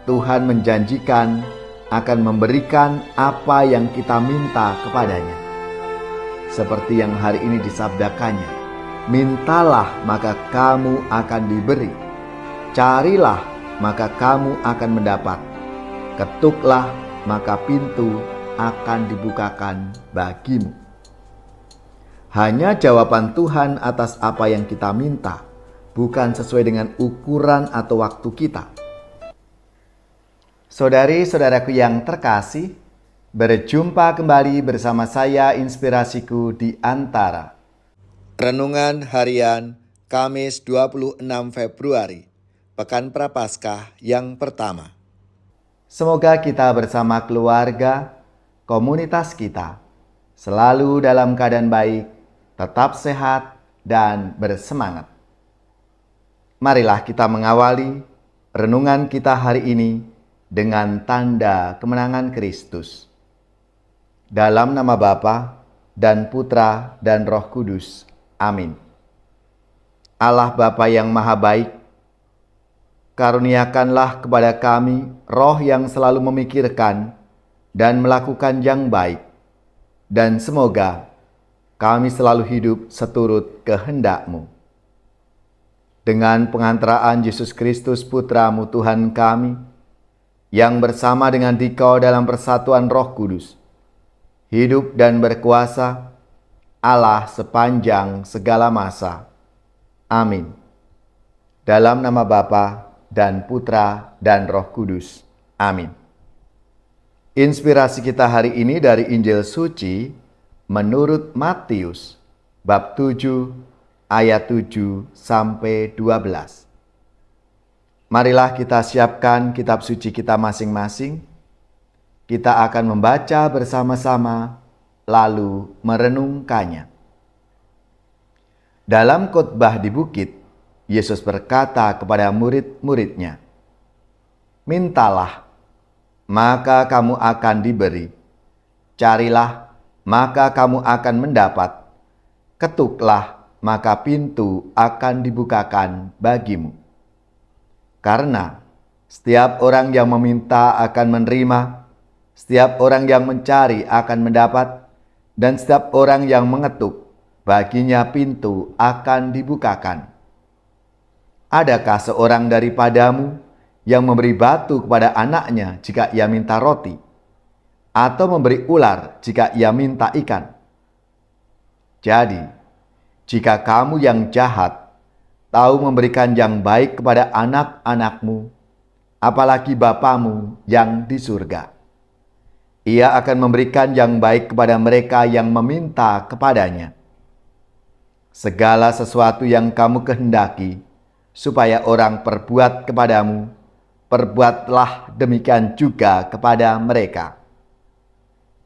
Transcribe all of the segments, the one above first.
Tuhan menjanjikan akan memberikan apa yang kita minta kepadanya. Seperti yang hari ini disabdakannya, mintalah maka kamu akan diberi, carilah maka kamu akan mendapat, ketuklah maka pintu akan dibukakan bagimu. Hanya jawaban Tuhan atas apa yang kita minta, bukan sesuai dengan ukuran atau waktu kita. Saudari-saudaraku yang terkasih, berjumpa kembali bersama saya Inspirasiku di Antara. Renungan Harian Kamis 26 Februari, Pekan Prapaskah yang pertama. Semoga kita bersama keluarga, komunitas kita, selalu dalam keadaan baik, tetap sehat, dan bersemangat. Marilah kita mengawali renungan kita hari ini dengan tanda kemenangan Kristus. Dalam nama Bapa dan Putra dan Roh Kudus. Amin. Allah Bapa yang Maha Baik, karuniakanlah kepada kami roh yang selalu memikirkan dan melakukan yang baik, dan semoga kami selalu hidup seturut kehendak-Mu. Dengan pengantaraan Yesus Kristus Putra-Mu Tuhan kami, yang bersama dengan Dikau dalam persatuan Roh Kudus, hidup dan berkuasa, Allah sepanjang segala masa. Amin. Dalam nama Bapa dan Putra dan Roh Kudus. Amin. Inspirasi kita hari ini dari Injil Suci menurut Matius, bab 7, ayat 7 sampai 12. Marilah kita siapkan kitab suci kita masing-masing. Kita akan membaca bersama-sama, lalu merenungkannya. Dalam khotbah di bukit, Yesus berkata kepada murid-muridnya, "Mintalah, maka kamu akan diberi. Carilah, maka kamu akan mendapat. Ketuklah, maka pintu akan dibukakan bagimu. Karena setiap orang yang meminta akan menerima, setiap orang yang mencari akan mendapat, dan setiap orang yang mengetuk, baginya pintu akan dibukakan. Adakah seorang daripadamu yang memberi batu kepada anaknya jika ia minta roti, atau memberi ular jika ia minta ikan? Jadi, jika kamu yang jahat tahu memberikan yang baik kepada anak-anakmu, apalagi Bapamu yang di surga, Ia akan memberikan yang baik kepada mereka yang meminta kepadanya. Segala sesuatu yang kamu kehendaki supaya orang perbuat kepadamu, perbuatlah demikian juga kepada mereka."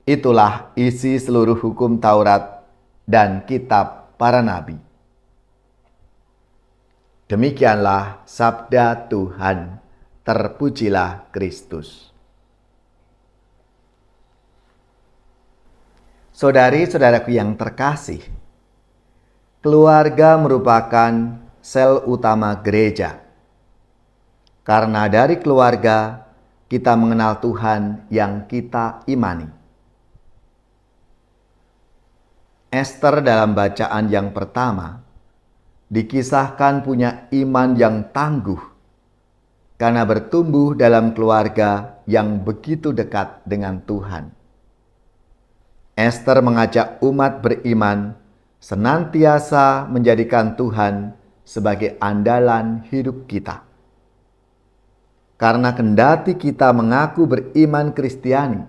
Itulah isi seluruh hukum Taurat dan kitab para nabi. Demikianlah sabda Tuhan. Terpujilah Kristus. Saudari-saudaraku yang terkasih, keluarga merupakan sel utama gereja. Karena dari keluarga kita mengenal Tuhan yang kita imani. Ester dalam bacaan yang pertama dikisahkan punya iman yang tangguh karena bertumbuh dalam keluarga yang begitu dekat dengan Tuhan. Ester mengajak umat beriman senantiasa menjadikan Tuhan sebagai andalan hidup kita. Karena kendati kita mengaku beriman Kristiani,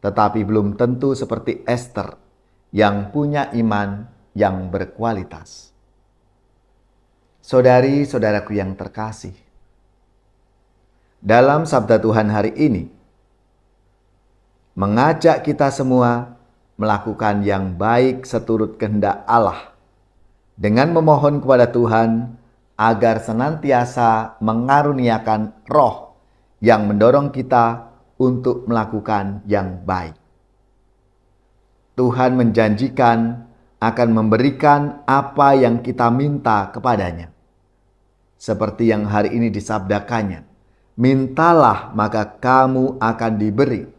tetapi belum tentu seperti Ester yang punya iman yang berkualitas. Saudari-saudaraku yang terkasih, dalam sabda Tuhan hari ini, mengajak kita semua melakukan yang baik seturut kehendak Allah, dengan memohon kepada Tuhan agar senantiasa mengaruniakan roh yang mendorong kita untuk melakukan yang baik. Tuhan menjanjikan akan memberikan apa yang kita minta kepadanya. Seperti yang hari ini disabdakannya, Mintalah maka kamu akan diberi.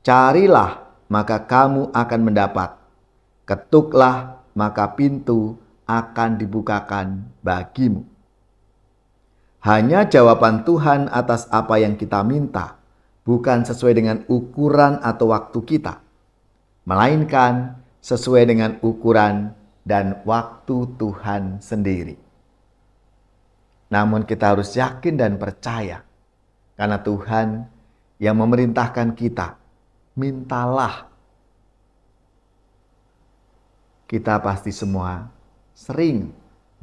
Carilah maka kamu akan mendapat. Ketuklah maka pintu akan dibukakan bagimu. Hanya jawaban Tuhan atas apa yang kita minta bukan sesuai dengan ukuran atau waktu kita, melainkan sesuai dengan ukuran dan waktu Tuhan sendiri. Namun kita harus yakin dan percaya, karena Tuhan yang memerintahkan kita, mintalah. Kita pasti semua sering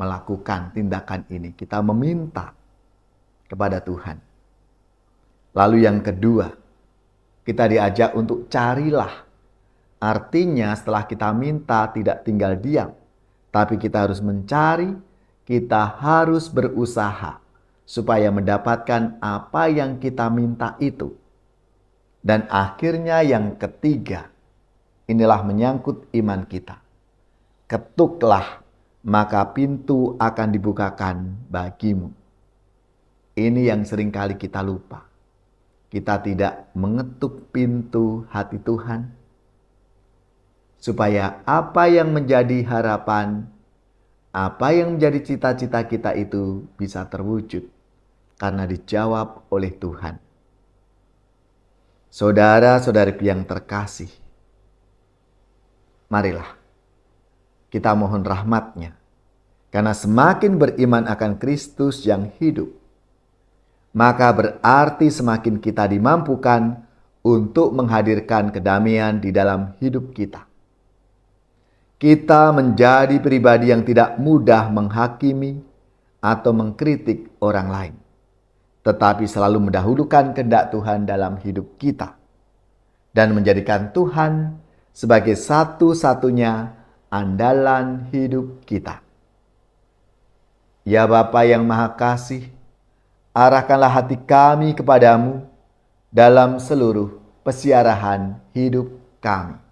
melakukan tindakan ini. Kita meminta kepada Tuhan. Lalu yang kedua, kita diajak untuk carilah. Artinya setelah kita minta tidak tinggal diam, tapi kita harus mencari, kita harus berusaha supaya mendapatkan apa yang kita minta itu. Dan akhirnya yang ketiga, inilah menyangkut iman kita. Ketuklah, maka pintu akan dibukakan bagimu. Ini yang seringkali kita lupa. Kita tidak mengetuk pintu hati Tuhan, supaya apa yang menjadi harapan, apa yang menjadi cita-cita kita itu bisa terwujud, karena dijawab oleh Tuhan. Saudara-saudari yang terkasih, marilah kita mohon rahmat-Nya, karena semakin beriman akan Kristus yang hidup, maka berarti semakin kita dimampukan untuk menghadirkan kedamaian di dalam hidup kita. Kita menjadi pribadi yang tidak mudah menghakimi atau mengkritik orang lain, tetapi selalu mendahulukan kehendak Tuhan dalam hidup kita dan menjadikan Tuhan sebagai satu-satunya andalan hidup kita. Ya Bapa yang Maha Kasih, arahkanlah hati kami kepadamu dalam seluruh pesiarahan hidup kami.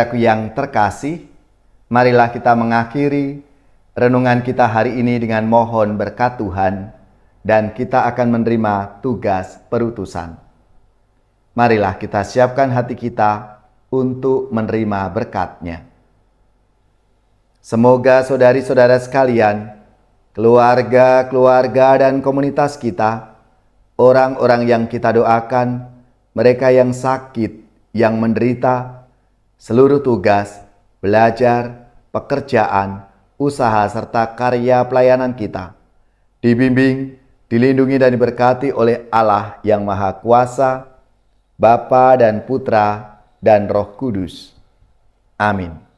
Saudaraku yang terkasih, marilah kita mengakhiri renungan kita hari ini dengan mohon berkat Tuhan, dan kita akan menerima tugas perutusan. Marilah kita siapkan hati kita untuk menerima berkat-Nya. Semoga saudari-saudara sekalian, keluarga-keluarga dan komunitas kita, orang-orang yang kita doakan, mereka yang sakit, yang menderita, seluruh tugas, belajar, pekerjaan, usaha, serta karya pelayanan kita, dibimbing, dilindungi dan diberkati oleh Allah yang Maha Kuasa, Bapa dan Putra dan Roh Kudus. Amin.